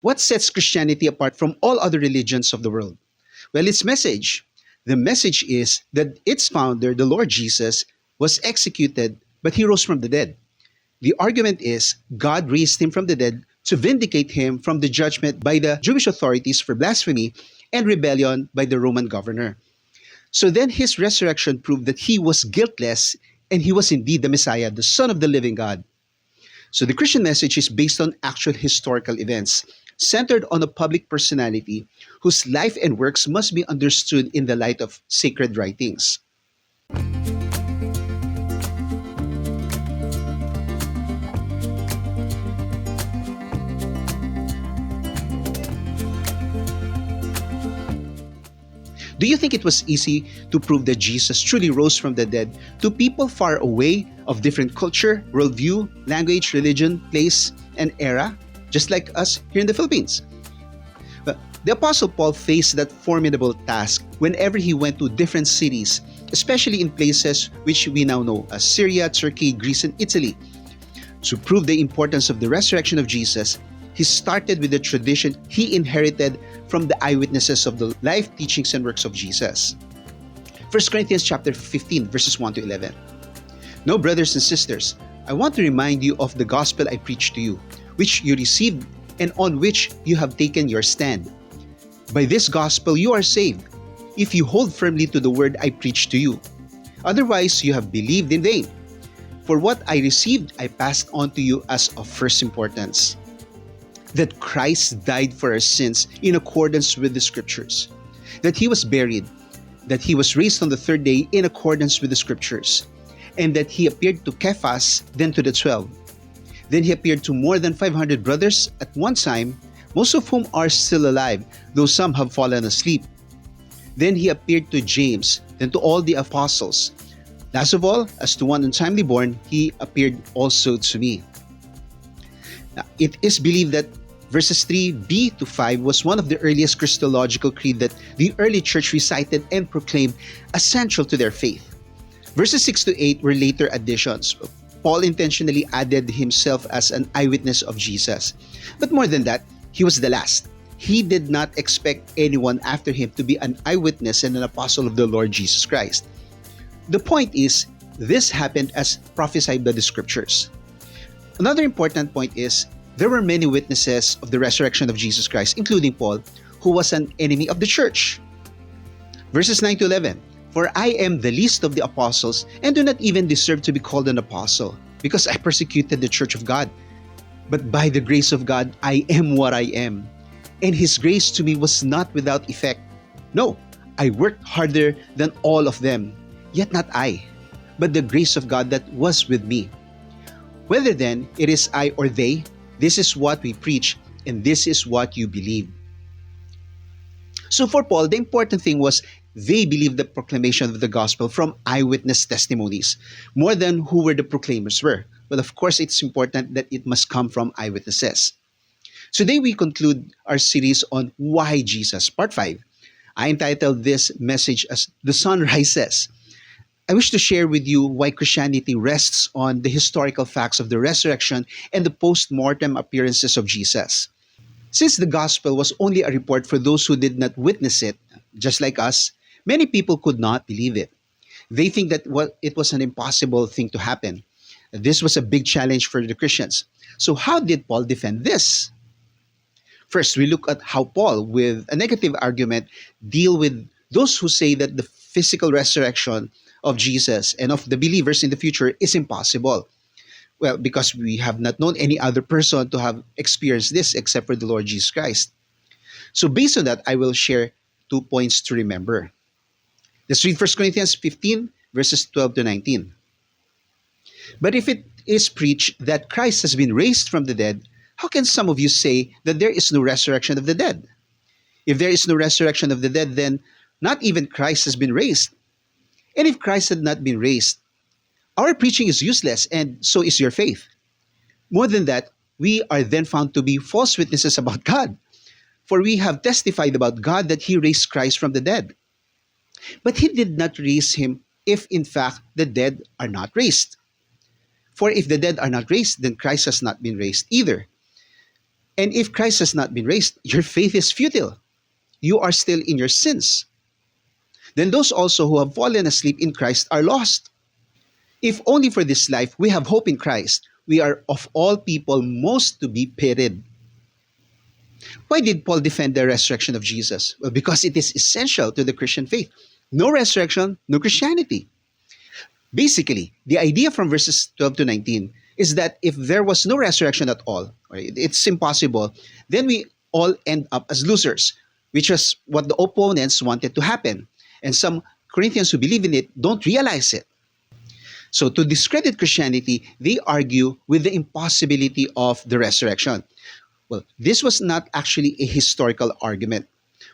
What sets Christianity apart from all other religions of the world? Well, its message. The message is that its founder, the Lord Jesus, was executed, but he rose from the dead. The argument is God raised him from the dead to vindicate him from the judgment by the Jewish authorities for blasphemy and rebellion by the Roman governor. So then his resurrection proved that he was guiltless and he was indeed the Messiah, the Son of the living God. So the Christian message is based on actual historical events, centered on a public personality whose life and works must be understood in the light of sacred writings. Do you think it was easy to prove that Jesus truly rose from the dead to people far away of different culture, worldview, language, religion, place, and era, just like us here in the Philippines? But the Apostle Paul faced that formidable task whenever he went to different cities, especially in places which we now know as Syria, Turkey, Greece, and Italy. To prove the importance of the resurrection of Jesus, he started with the tradition he inherited from the eyewitnesses of the life, teachings, and works of Jesus. 1 Corinthians chapter 15, verses 1 to 11. Now, brothers and sisters, I want to remind you of the gospel I preached to you, which you received and on which you have taken your stand. By this gospel you are saved, if you hold firmly to the word I preached to you. Otherwise, you have believed in vain. For what I received, I passed on to you as of first importance, that Christ died for our sins in accordance with the Scriptures, that he was buried, that he was raised on the third day in accordance with the Scriptures, and that he appeared to Cephas, then to the 12. Then he appeared to more than 500 brothers at one time, most of whom are still alive, though some have fallen asleep. Then he appeared to James, then to all the apostles. Last of all, as to one untimely born, he appeared also to me. Now, it is believed that verses 3b to 5 was one of the earliest Christological creed that the early church recited and proclaimed essential to their faith. Verses 6 to 8 were later additions. Paul intentionally added himself as an eyewitness of Jesus. But more than that, he was the last. He did not expect anyone after him to be an eyewitness and an apostle of the Lord Jesus Christ. The point is, this happened as prophesied by the Scriptures. Another important point is, there were many witnesses of the resurrection of Jesus Christ, including Paul, who was an enemy of the church. Verses 9 to 11. For I am the least of the apostles, and do not even deserve to be called an apostle, because I persecuted the church of God. But by the grace of God, I am what I am. And his grace to me was not without effect. No, I worked harder than all of them, yet not I, but the grace of God that was with me. Whether then it is I or they, this is what we preach, and this is what you believe. So for Paul, the important thing was they believed the proclamation of the gospel from eyewitness testimonies, more than who were the proclaimers were. But of course, it's important that it must come from eyewitnesses. Today we conclude our series on Why Jesus, Part 5. I entitled this message as The Sun Rises. I wish to share with you why Christianity rests on the historical facts of the resurrection and the post-mortem appearances of Jesus. Since the gospel was only a report for those who did not witness it, just like us, many people could not believe it. They think that it was an impossible thing to happen. This was a big challenge for the Christians. So how did Paul defend this? First, we look at how Paul, with a negative argument, deal with those who say that the physical resurrection of Jesus and of the believers in the future is impossible. Well, because we have not known any other person to have experienced this except for the Lord Jesus Christ. So based on that, I will share 2 points to remember. Let's read 1 Corinthians 15, verses 12 to 19. But if it is preached that Christ has been raised from the dead, how can some of you say that there is no resurrection of the dead? If there is no resurrection of the dead, then not even Christ has been raised. And if Christ had not been raised, our preaching is useless, and so is your faith. More than that, we are then found to be false witnesses about God. For we have testified about God that he raised Christ from the dead. But he did not raise him if in fact the dead are not raised. For if the dead are not raised, then Christ has not been raised either. And if Christ has not been raised, your faith is futile. You are still in your sins. Then those also who have fallen asleep in Christ are lost. If only for this life we have hope in Christ, we are of all people most to be pitied. Why did Paul defend the resurrection of Jesus? Well, because it is essential to the Christian faith. No resurrection, no Christianity. Basically, the idea from verses 12 to 19 is that if there was no resurrection at all, right, it's impossible, then we all end up as losers, which was what the opponents wanted to happen. And some Corinthians who believe in it don't realize it. So to discredit Christianity, they argue with the impossibility of the resurrection. Well, this was not actually a historical argument.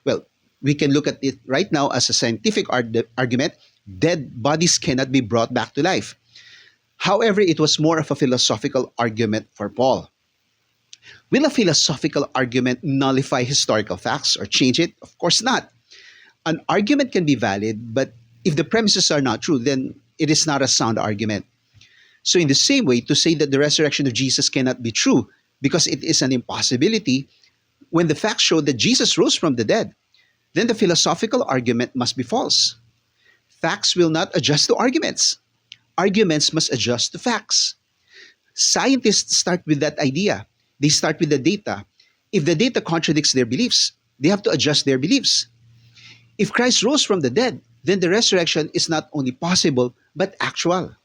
Well, we can look at it right now as a scientific argument. Dead bodies cannot be brought back to life. However, it was more of a philosophical argument for Paul. Will a philosophical argument nullify historical facts or change it? Of course not. An argument can be valid, but if the premises are not true, then it is not a sound argument. So, in the same way, to say that the resurrection of Jesus cannot be true because it is an impossibility, when the facts show that Jesus rose from the dead, then the philosophical argument must be false. Facts will not adjust to arguments. Arguments must adjust to facts. Scientists start with that idea. They start with the data. If the data contradicts their beliefs, they have to adjust their beliefs. If Christ rose from the dead, then the resurrection is not only possible, but actual.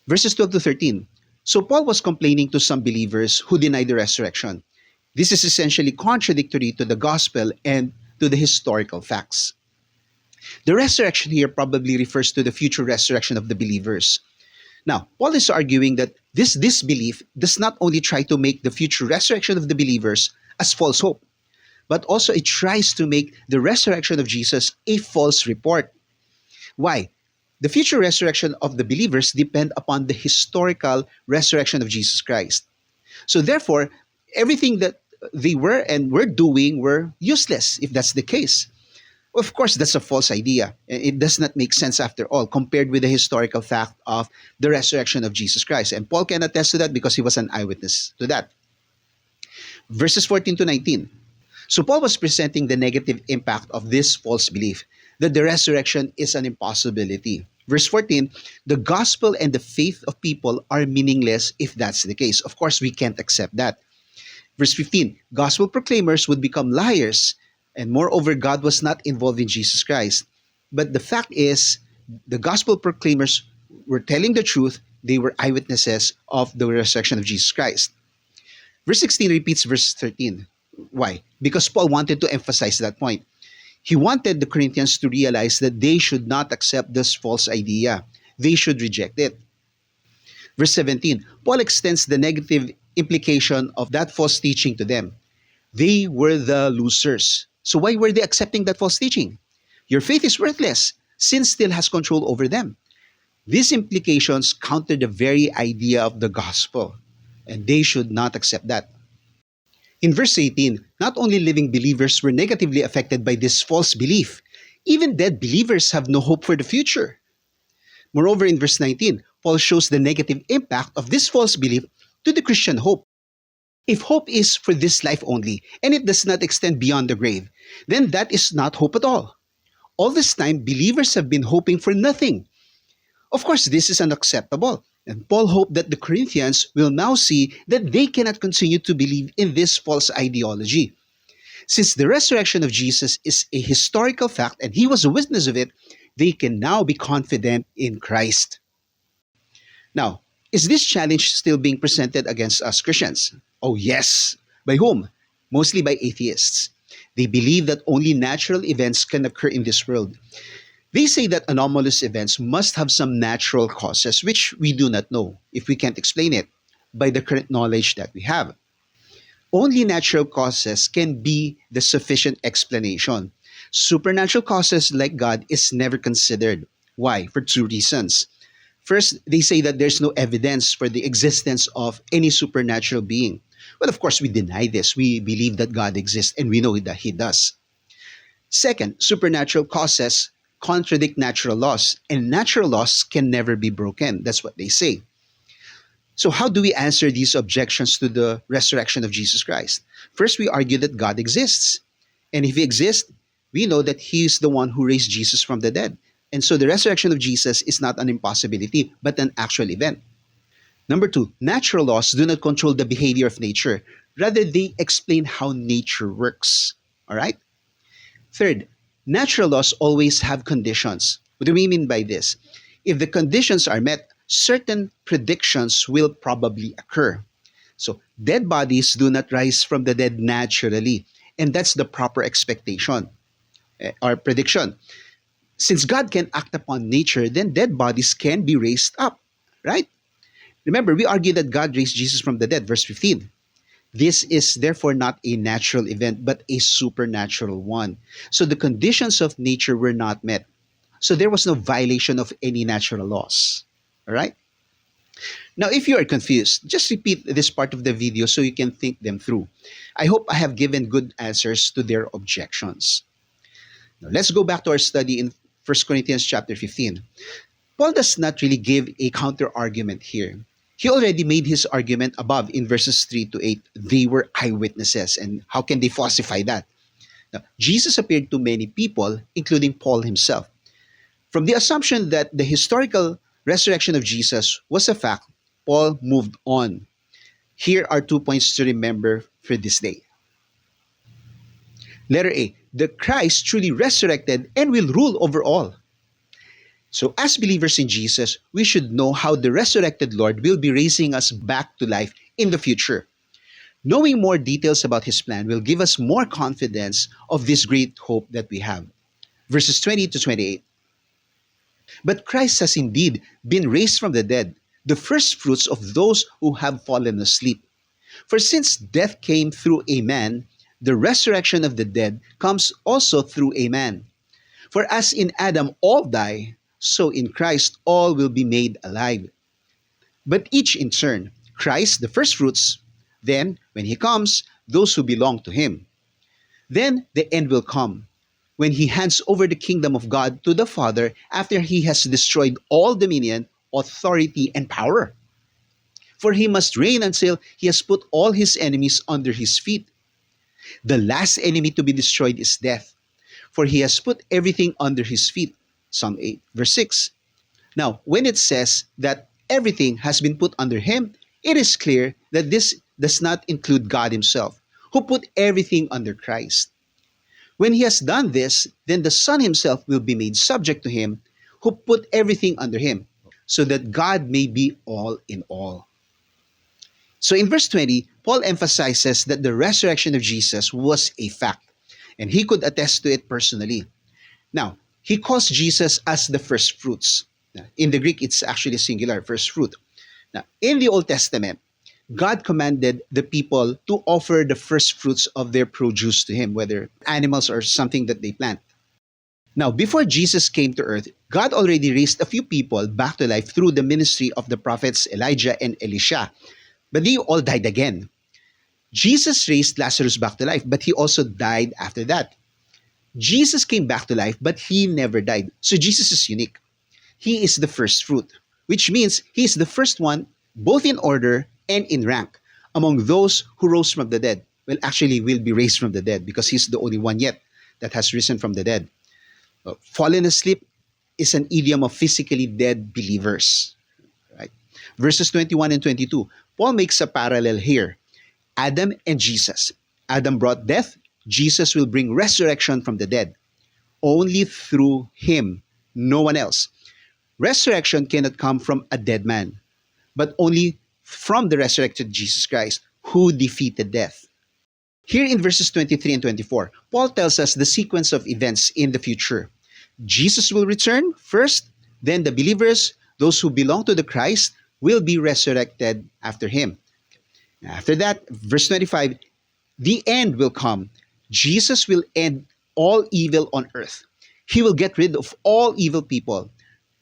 Verses 12 to 13. So Paul was complaining to some believers who deny the resurrection. This is essentially contradictory to the gospel and to the historical facts. The resurrection here probably refers to the future resurrection of the believers. Now, Paul is arguing that this disbelief does not only try to make the future resurrection of the believers as false hope, but also it tries to make the resurrection of Jesus a false report. Why? The future resurrection of the believers depend upon the historical resurrection of Jesus Christ. So therefore, everything that they were and were doing were useless if that's the case. Of course, that's a false idea. It does not make sense after all, compared with the historical fact of the resurrection of Jesus Christ. And Paul can attest to that because he was an eyewitness to that. Verses 14 to 19. So Paul was presenting the negative impact of this false belief that the resurrection is an impossibility. Verse 14, the gospel and the faith of people are meaningless if that's the case. Of course, we can't accept that. Verse 15, gospel proclaimers would become liars, and moreover, God was not involved in Jesus Christ. But the fact is, the gospel proclaimers were telling the truth. They were eyewitnesses of the resurrection of Jesus Christ. Verse 16 repeats verse 13. Why? Because Paul wanted to emphasize that point. He wanted the Corinthians to realize that they should not accept this false idea. They should reject it. Verse 17, Paul extends the negative implication of that false teaching to them. They were the losers. So why were they accepting that false teaching? Your faith is worthless. Sin still has control over them. These implications counter the very idea of the gospel, and they should not accept that. In verse 18, not only living believers were negatively affected by this false belief, even dead believers have no hope for the future. Moreover, in verse 19, Paul shows the negative impact of this false belief to the Christian hope. If hope is for this life only, and it does not extend beyond the grave, then that is not hope at all. All this time, believers have been hoping for nothing. Of course, this is unacceptable. And Paul hoped that the Corinthians will now see that they cannot continue to believe in this false ideology. Since the resurrection of Jesus is a historical fact and he was a witness of it, they can now be confident in Christ. Now, is this challenge still being presented against us Christians? Oh yes. By whom? Mostly by atheists. They believe that only natural events can occur in this world. They say that anomalous events must have some natural causes, which we do not know if we can't explain it by the current knowledge that we have. Only natural causes can be the sufficient explanation. Supernatural causes like God is never considered. Why? For two reasons. First, they say that there's no evidence for the existence of any supernatural being. Well, of course, we deny this. We believe that God exists and we know that He does. Second, supernatural causes contradict natural laws, and natural laws can never be broken. That's what they say. So, how do we answer these objections to the resurrection of Jesus Christ? First, we argue that God exists. And if He exists, we know that He is the one who raised Jesus from the dead. And so the resurrection of Jesus is not an impossibility, but an actual event. Number two, natural laws do not control the behavior of nature. Rather, they explain how nature works. All right? Third, natural laws always have conditions. What do we mean by this? If the conditions are met, certain predictions will probably occur. So, dead bodies do not rise from the dead naturally. And that's the proper expectation or prediction. Since God can act upon nature, then dead bodies can be raised up, right? Remember, we argue that God raised Jesus from the dead, verse 15. This is therefore not a natural event, but a supernatural one. So the conditions of nature were not met. So there was no violation of any natural laws. All right? Now, if you are confused, just repeat this part of the video so you can think them through. I hope I have given good answers to their objections. Now, let's go back to our study in 1 Corinthians chapter 15. Paul does not really give a counter argument here. He already made his argument above in verses 3 to 8. They were eyewitnesses, and how can they falsify that? Now, Jesus appeared to many people, including Paul himself. From the assumption that the historical resurrection of Jesus was a fact, Paul moved on. Here are 2 points to remember for this day. Letter A, the Christ truly resurrected and will rule over all. So as believers in Jesus, we should know how the resurrected Lord will be raising us back to life in the future. Knowing more details about His plan will give us more confidence of this great hope that we have. Verses 20 to 28. But Christ has indeed been raised from the dead, the first fruits of those who have fallen asleep. For since death came through a man, the resurrection of the dead comes also through a man. For as in Adam all die, so in Christ all will be made alive. But each in turn, Christ the first fruits, then, when He comes, those who belong to Him. Then the end will come, when He hands over the kingdom of God to the Father after He has destroyed all dominion, authority, and power. For He must reign until He has put all His enemies under His feet. The last enemy to be destroyed is death, for He has put everything under His feet. Psalm 8, verse 6. Now, when it says that everything has been put under Him, it is clear that this does not include God Himself, who put everything under Christ. When He has done this, then the Son Himself will be made subject to Him, who put everything under Him, so that God may be all in all. So in verse 20, Paul emphasizes that the resurrection of Jesus was a fact, and he could attest to it personally. Now, he calls Jesus as the first fruits. In the Greek, it's actually singular, first fruit. Now, in the Old Testament, God commanded the people to offer the first fruits of their produce to Him, whether animals or something that they plant. Now, before Jesus came to earth, God already raised a few people back to life through the ministry of the prophets Elijah and Elisha, but they all died again. Jesus raised Lazarus back to life, but he also died after that. Jesus came back to life, but He never died. So Jesus is unique. He is the first fruit, which means He is the first one, both in order and in rank, among those who rose from the dead. Well, actually, will be raised from the dead because He's the only one yet that has risen from the dead. Fallen asleep is an idiom of physically dead believers. Right? Verses 21 and 22, Paul makes a parallel here. Adam and Jesus. Adam brought death. Jesus will bring resurrection from the dead. Only through Him, no one else. Resurrection cannot come from a dead man, but only from the resurrected Jesus Christ, who defeated death. Here in verses 23 and 24, Paul tells us the sequence of events in the future. Jesus will return first, then the believers, those who belong to the Christ, will be resurrected after Him. After that, verse 25, the end will come. Jesus will end all evil on earth. He will get rid of all evil people.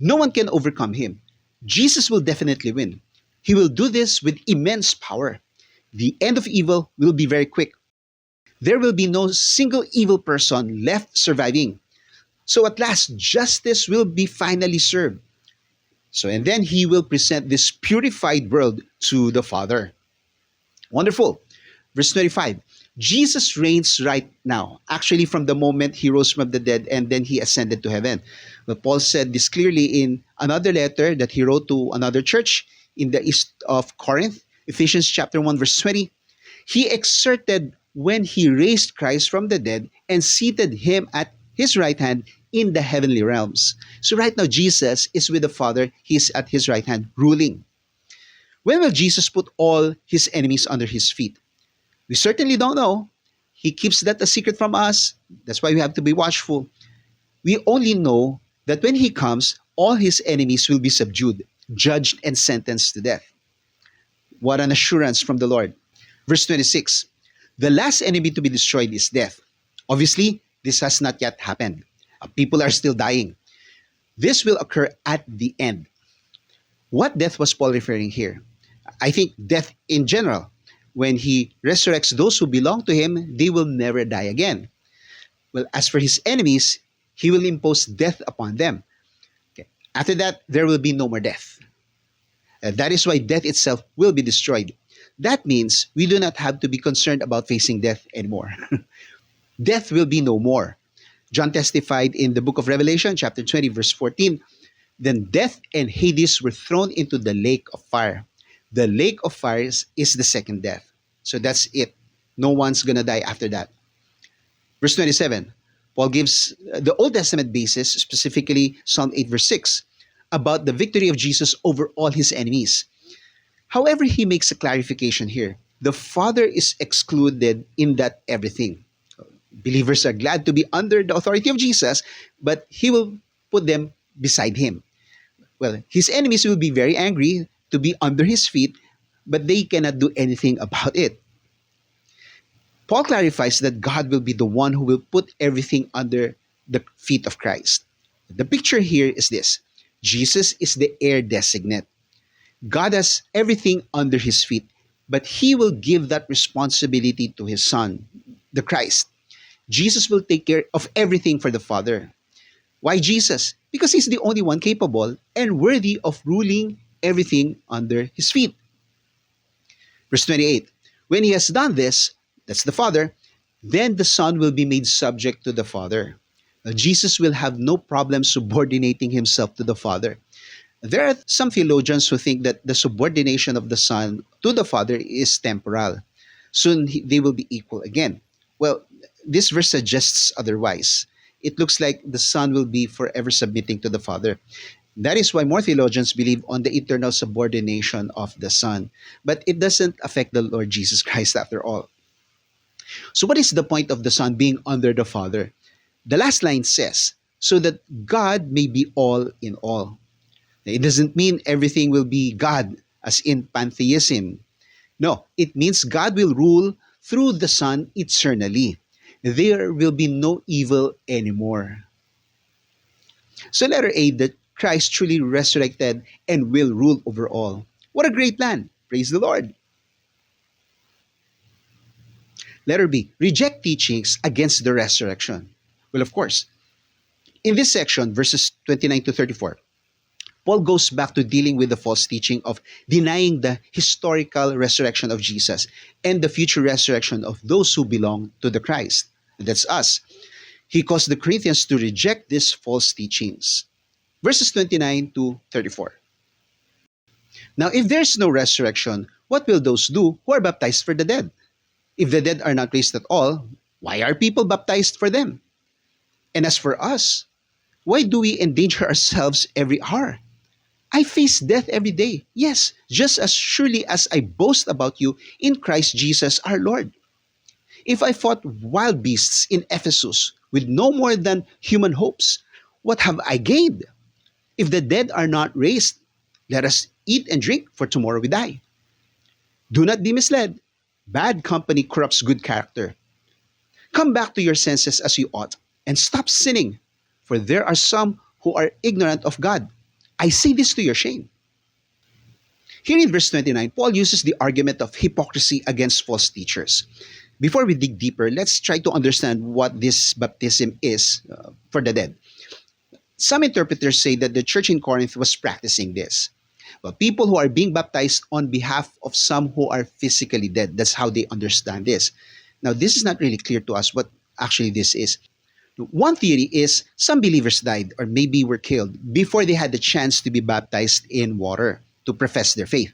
No one can overcome Him. Jesus will definitely win. He will do this with immense power. The end of evil will be very quick. There will be no single evil person left surviving. So at last, justice will be finally served. And then He will present this purified world to the Father. Wonderful. Verse 25. Jesus reigns right now, actually from the moment he rose from the dead and then he ascended to heaven. But Paul said this clearly in another letter that he wrote to another church in the east of Corinth, Ephesians chapter 1, verse 20. He exerted when he raised Christ from the dead and seated him at his right hand in the heavenly realms. So right now, Jesus is with the Father. He's at his right hand ruling. When will Jesus put all his enemies under his feet? We certainly don't know. He keeps that a secret from us. That's why we have to be watchful. We only know that when he comes, all his enemies will be subdued, judged, and sentenced to death. What an assurance from the Lord. Verse 26. The last enemy to be destroyed is death. Obviously, this has not yet happened. People are still dying. This will occur at the end. What death was Paul referring here? I think death in general. When he resurrects those who belong to him, they will never die again. Well, as for his enemies, he will impose death upon them. Okay. After that, there will be no more death. That is why death itself will be destroyed. That means we do not have to be concerned about facing death anymore. Death will be no more. John testified in the book of Revelation, chapter 20, verse 14, then death and Hades were thrown into the lake of fire. The lake of fire is the second death. So that's it. No one's going to die after that. Verse 27, Paul gives the Old Testament basis, specifically Psalm 8, verse 6, about the victory of Jesus over all his enemies. However, he makes a clarification here. The Father is excluded in that everything. Believers are glad to be under the authority of Jesus, but he will put them beside him. Well, his enemies will be very angry to be under his feet, but they cannot do anything about it. Paul clarifies that God will be the one who will put everything under the feet of Christ. The picture here is this. Jesus is the heir designate. God has everything under his feet, but he will give that responsibility to his Son, the Christ. Jesus will take care of everything for the Father. Why Jesus? Because he's the only one capable and worthy of ruling everything under his feet. Verse 28, when he has done this, that's the Father, then the Son will be made subject to the Father. Now, Jesus will have no problem subordinating himself to the Father. There are some theologians who think that the subordination of the Son to the Father is temporal. Soon they will be equal again. Well, this verse suggests otherwise. It looks like the Son will be forever submitting to the Father. That is why more theologians believe on the eternal subordination of the Son. But it doesn't affect the Lord Jesus Christ after all. So what is the point of the Son being under the Father? The last line says, so that God may be all in all. It doesn't mean everything will be God, as in pantheism. No, it means God will rule through the Son eternally. There will be no evil anymore. So letter A, that Christ truly resurrected and will rule over all. What a great plan. Praise the Lord. Letter B, reject teachings against the resurrection. Well, of course, in this section, verses 29 to 34, Paul goes back to dealing with the false teaching of denying the historical resurrection of Jesus and the future resurrection of those who belong to the Christ. That's us. He caused the Corinthians to reject these false teachings. Verses 29 to 34. Now, if there's no resurrection, what will those do who are baptized for the dead? If the dead are not raised at all, why are people baptized for them? And as for us, why do we endanger ourselves every hour? I face death every day. Yes, just as surely as I boast about you in Christ Jesus our Lord. If I fought wild beasts in Ephesus with no more than human hopes, what have I gained? If the dead are not raised, let us eat and drink, for tomorrow we die. Do not be misled. Bad company corrupts good character. Come back to your senses as you ought, and stop sinning, for there are some who are ignorant of God. I say this to your shame. Here in verse 29, Paul uses the argument of hypocrisy against false teachers. Before we dig deeper, let's try to understand what this baptism is for the dead. Some interpreters say that the church in Corinth was practicing this. But people who are being baptized on behalf of some who are physically dead. That's how they understand this. Now, this is not really clear to us what actually this is. One theory is some believers died or maybe were killed before they had the chance to be baptized in water to profess their faith.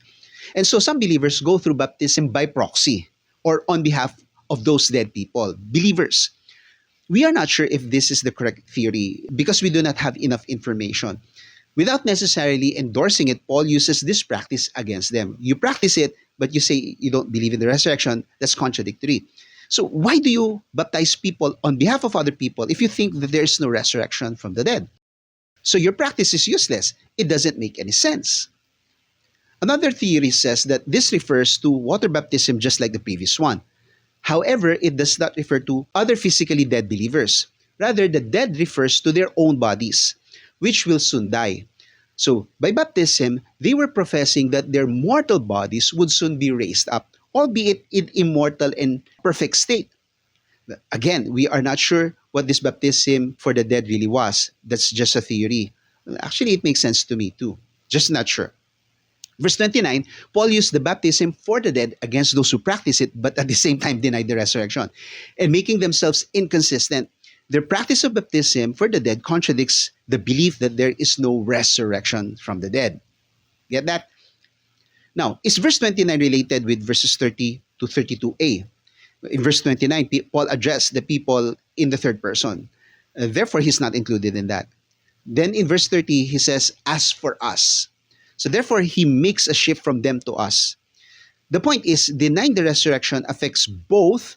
And so some believers go through baptism by proxy or on behalf of those dead people, believers. We are not sure if this is the correct theory because we do not have enough information. Without necessarily endorsing it, Paul uses this practice against them. You practice it, but you say you don't believe in the resurrection. That's contradictory. So why do you baptize people on behalf of other people if you think that there is no resurrection from the dead? So your practice is useless. It doesn't make any sense. Another theory says that this refers to water baptism just like the previous one. However, it does not refer to other physically dead believers. Rather, the dead refers to their own bodies, which will soon die. So, by baptism, they were professing that their mortal bodies would soon be raised up, albeit in immortal and perfect state. Again, we are not sure what this baptism for the dead really was. That's just a theory. Actually, it makes sense to me too. Just not sure. Verse 29, Paul used the baptism for the dead against those who practice it, but at the same time denied the resurrection, and making themselves inconsistent. Their practice of baptism for the dead contradicts the belief that there is no resurrection from the dead. Get that? Now, is verse 29 related with verses 30 to 32a? In verse 29, Paul addressed the people in the third person. Therefore, he's not included in that. Then in verse 30, he says, as for us. So therefore, he makes a shift from them to us. The point is, denying the resurrection affects both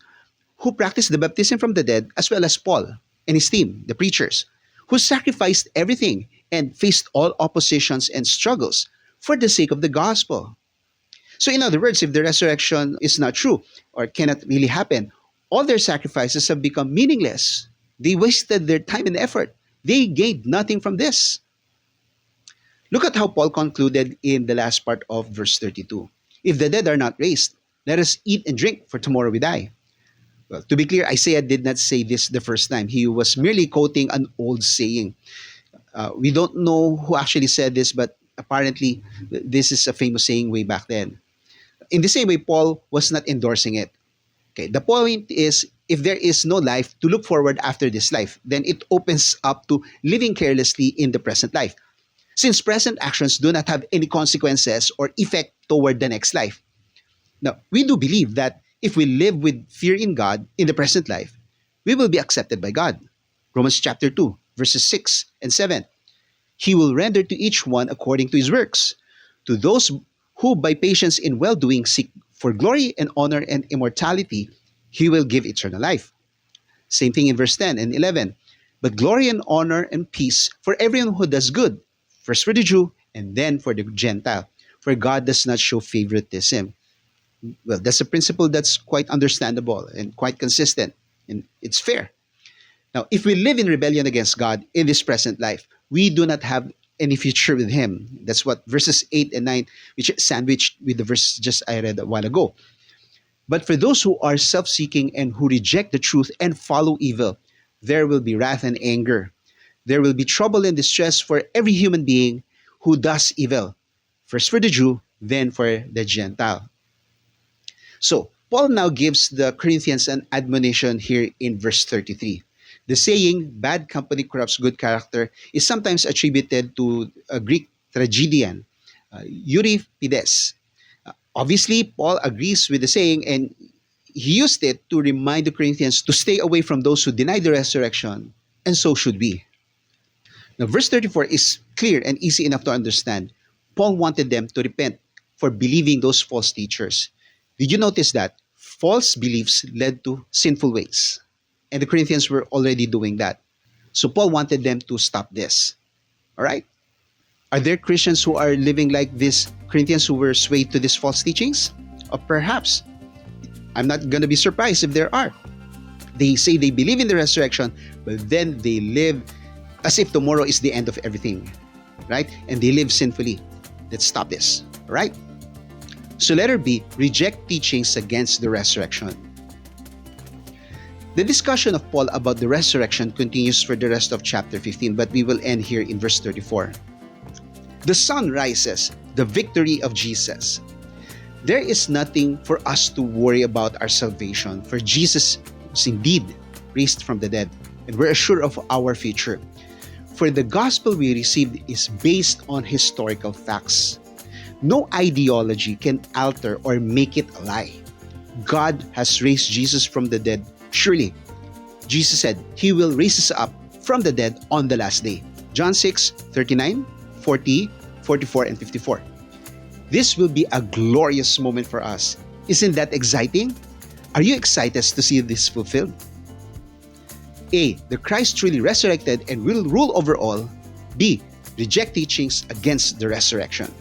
who practice the baptism from the dead as well as Paul and his team, the preachers, who sacrificed everything and faced all oppositions and struggles for the sake of the gospel. So in other words, if the resurrection is not true or cannot really happen, all their sacrifices have become meaningless. They wasted their time and effort. They gained nothing from this. Look at how Paul concluded in the last part of verse 32. If the dead are not raised, let us eat and drink, for tomorrow we die. Well, to be clear, Isaiah did not say this the first time. He was merely quoting an old saying. We don't know who actually said this, but apparently this is a famous saying way back then. In the same way, Paul was not endorsing it. Okay, the point is, if there is no life to look forward after this life, then it opens up to living carelessly in the present life, since present actions do not have any consequences or effect toward the next life. Now, we do believe that if we live with fear in God in the present life, we will be accepted by God. Romans chapter 2, verses 6 and 7. He will render to each one according to his works. To those who by patience in well-doing seek for glory and honor and immortality, he will give eternal life. Same thing in verse 10 and 11. But glory and honor and peace for everyone who does good, first for the Jew and then for the Gentile. For God does not show favoritism. Well, that's a principle that's quite understandable and quite consistent, and it's fair. Now, if we live in rebellion against God in this present life, we do not have any future with Him. That's what verses 8 and 9, which is sandwiched with the verse just I read a while ago. But for those who are self-seeking and who reject the truth and follow evil, there will be wrath and anger. There will be trouble and distress for every human being who does evil. First for the Jew, then for the Gentile. So, Paul now gives the Corinthians an admonition here in verse 33. The saying, bad company corrupts good character, is sometimes attributed to a Greek tragedian, Euripides. Obviously, Paul agrees with the saying, and he used it to remind the Corinthians to stay away from those who deny the resurrection, and so should we. Now, verse 34 is clear and easy enough to understand. Paul wanted them to repent for believing those false teachers. Did you notice that? False beliefs led to sinful ways. And the Corinthians were already doing that. So Paul wanted them to stop this. All right? Are there Christians who are living like these Corinthians who were swayed to these false teachings? Or perhaps. I'm not going to be surprised if there are. They say they believe in the resurrection, but then they live as if tomorrow is the end of everything. Right? And they live sinfully. Let's stop this. All right? So letter B, reject teachings against the resurrection. The discussion of Paul about the resurrection continues for the rest of chapter 15, but we will end here in verse 34. The sun rises the victory of Jesus. There is nothing for us to worry about our salvation, for Jesus was indeed raised from the dead, and we're assured of our future. For the gospel we received is based on historical facts. No ideology can alter or make it a lie. God has raised Jesus from the dead. Surely, Jesus said He will raise us up from the dead on the last day. John 6:39, 40, 44, and 54. This will be a glorious moment for us. Isn't that exciting? Are you excited to see this fulfilled? A. The Christ truly resurrected and will rule over all. B. Reject teachings against the resurrection.